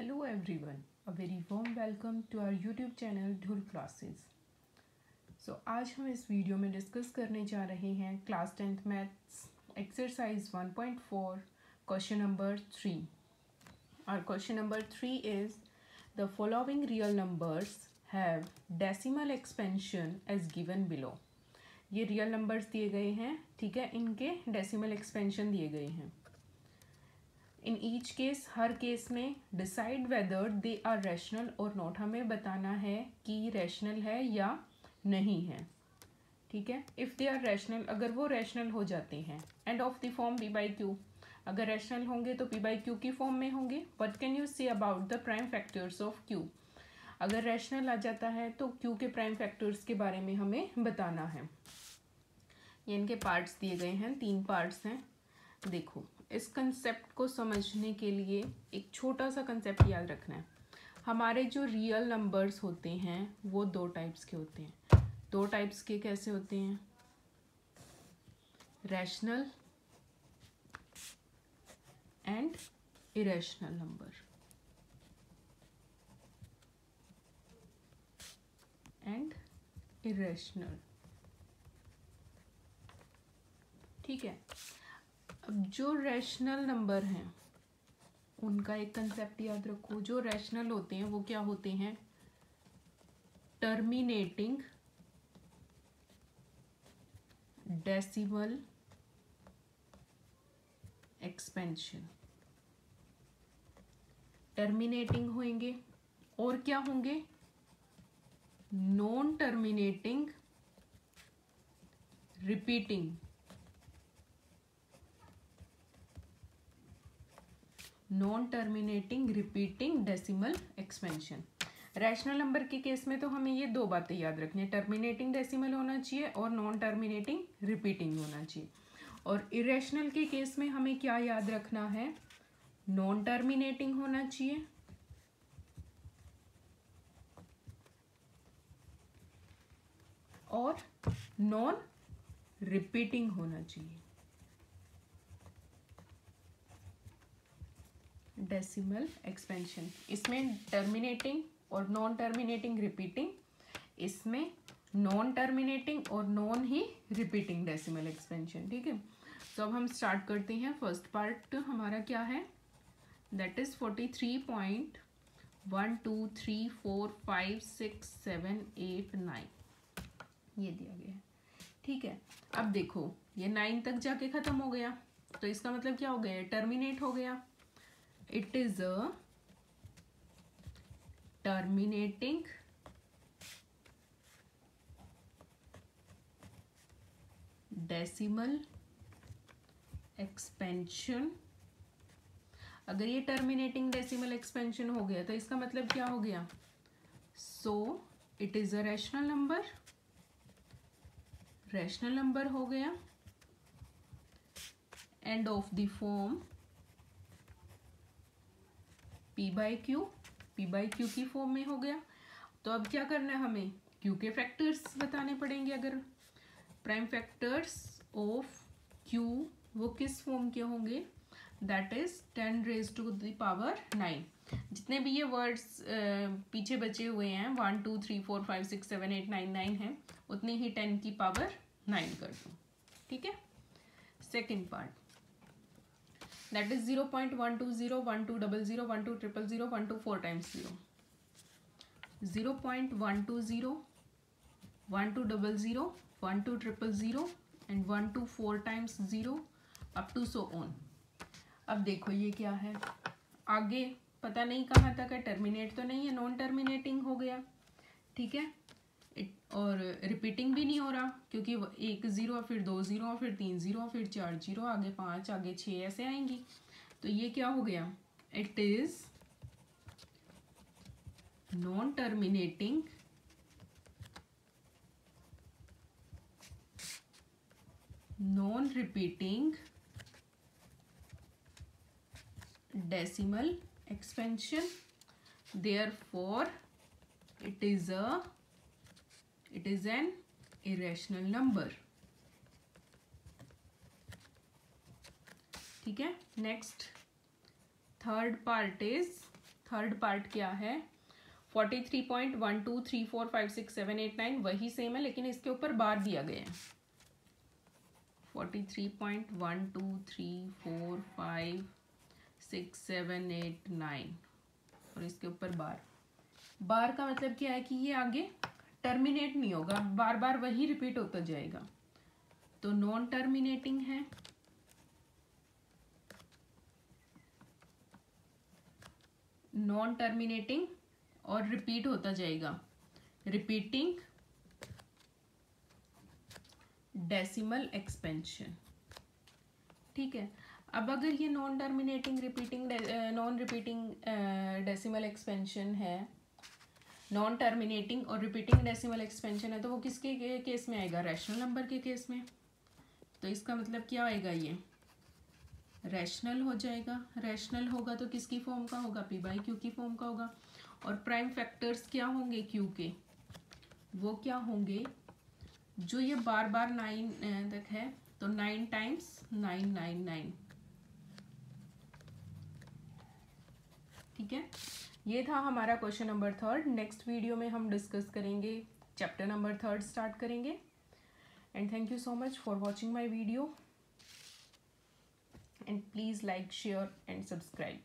Hello everyone, a very warm welcome to our YouTube channel धुर classes. आज हम इस वीडियो में डिस्कस करने जा रहे हैं class 10th maths exercise 1.4 question number 3। और question number 3 is the following real numbers have decimal expansion as given below. ये रियल नंबर्स दिए गए हैं, ठीक है, इनके डेसिमल एक्सपेंशन दिए गए हैं। इन ईच केस, हर केस में decide whether they are rational और नॉट, हमें बताना है कि रैशनल है या नहीं है, ठीक है। इफ़ दे आर रैशनल, अगर वो रैशनल हो जाते हैं, end of the form P by Q, अगर रैशनल होंगे तो पी बाई क्यू की फॉर्म में होंगे। What can you say about the prime factors of Q, अगर रैशनल आ जाता है तो क्यू के प्राइम फैक्टर्स के बारे में हमें बताना है। ये इनके पार्ट्स दिए गए हैं, 3 पार्ट्स हैं। देखो, इस कंसेप्ट को समझने के लिए एक छोटा सा कंसेप्ट याद रखना है। हमारे जो रियल नंबर्स होते हैं वो 2 टाइप्स के होते हैं। 2 टाइप्स के कैसे होते हैं? Rational and irrational number. And irrational, ठीक है। अब जो रैशनल नंबर हैं उनका एक कंसेप्ट याद रखो। जो रैशनल होते हैं वो क्या होते हैं? Terminating decimal expansion. टर्मिनेटिंग होंगे और क्या होंगे? Non terminating repeating. Non terminating repeating decimal expansion. Rational number के केस में तो हमें ये 2 बातें याद रखनी है, टर्मिनेटिंग डेसिमल होना चाहिए और नॉन टर्मिनेटिंग रिपीटिंग होना चाहिए। और इरेशनल के केस में हमें क्या याद रखना है? नॉन टर्मिनेटिंग होना चाहिए और नॉन रिपीटिंग होना चाहिए। डेसिमल एक्सपेंशन, इसमें टर्मिनेटिंग और नॉन टर्मिनेटिंग रिपीटिंग, इसमें नॉन टर्मिनेटिंग और नॉन ही रिपीटिंग डेसिमल एक्सपेंशन, ठीक है। तो अब हम स्टार्ट करते हैं। फर्स्ट पार्ट हमारा क्या है? दैट इज 43.123456789 ये दिया गया है, ठीक है। अब देखो, ये 9 तक जाके खत्म हो गया, तो इसका मतलब क्या हो गया? टर्मिनेट हो गया। It is a terminating decimal expansion। अगर ये terminating decimal expansion हो गया तो इसका मतलब क्या हो गया? So it is a rational number। rational number हो गया and of the form P by Q, P by Q की फॉर्म में हो गया। तो अब क्या करना है हमें? Q के फैक्टर्स बताने पड़ेंगे। अगर प्राइम फैक्टर्स ऑफ Q वो किस फॉर्म के होंगे? That is 10 raise to the power 9। जितने भी ये वर्ड्स पीछे बचे हुए हैं 1 2 3 4 5 6 7 8 9 9 हैं, उतने ही 10 की पावर 9 कर दो, ठीक है। Second part, that is 0.120 1200 12000 120 4 times 0, 0.120 1200 12000 and 124 times 0 up to so on। अब देखो ये क्या है, आगे पता नहीं कहाँ तक है, टर्मिनेट तो नहीं है, नॉन टर्मिनेटिंग हो गया, ठीक है। और रिपीटिंग भी नहीं हो रहा क्योंकि 1 0 फिर 2 0 फिर 3 0 फिर 4 0 आगे 5 आगे 6 ऐसे आएंगी। तो ये क्या हो गया? It is non terminating non repeating decimal expansion. Therefore it is an irrational number, ठीक है। Next third part third part क्या है 43.12345678 वही सेम है, लेकिन इसके ऊपर बार दिया गया है 43.12345678 और इसके ऊपर बार। बार का मतलब क्या है कि ये आगे टर्मिनेट नहीं होगा, बार बार वही रिपीट होता जाएगा, तो नॉन टर्मिनेटिंग है। नॉन टर्मिनेटिंग और रिपीट होता जाएगा, रिपीटिंग डेसिमल एक्सपेंशन। ठीक है, अब अगर ये non terminating repeating non repeating decimal expansion है, नॉन टर्मिनेटिंग और रिपीटिंग डेसिमल एक्सपेंशन है, तो वो किसके केस में आएगा? रैशनल नंबर के केस में। तो इसका मतलब क्या आएगा? ये रैशनल हो जाएगा। रैशनल होगा तो किसकी फॉर्म का होगा? पी बाई क्यू की फॉर्म का होगा। और प्राइम फैक्टर्स क्या होंगे क्यू के? वो क्या होंगे? जो ये बार बार 9 तक है, तो 9 टाइम्स 999। ठीक है, ये था हमारा क्वेश्चन नंबर 3। नेक्स्ट वीडियो में हम डिस्कस करेंगे चैप्टर नंबर 3 स्टार्ट करेंगे। And thank you so much for watching my video, and please like, share and subscribe.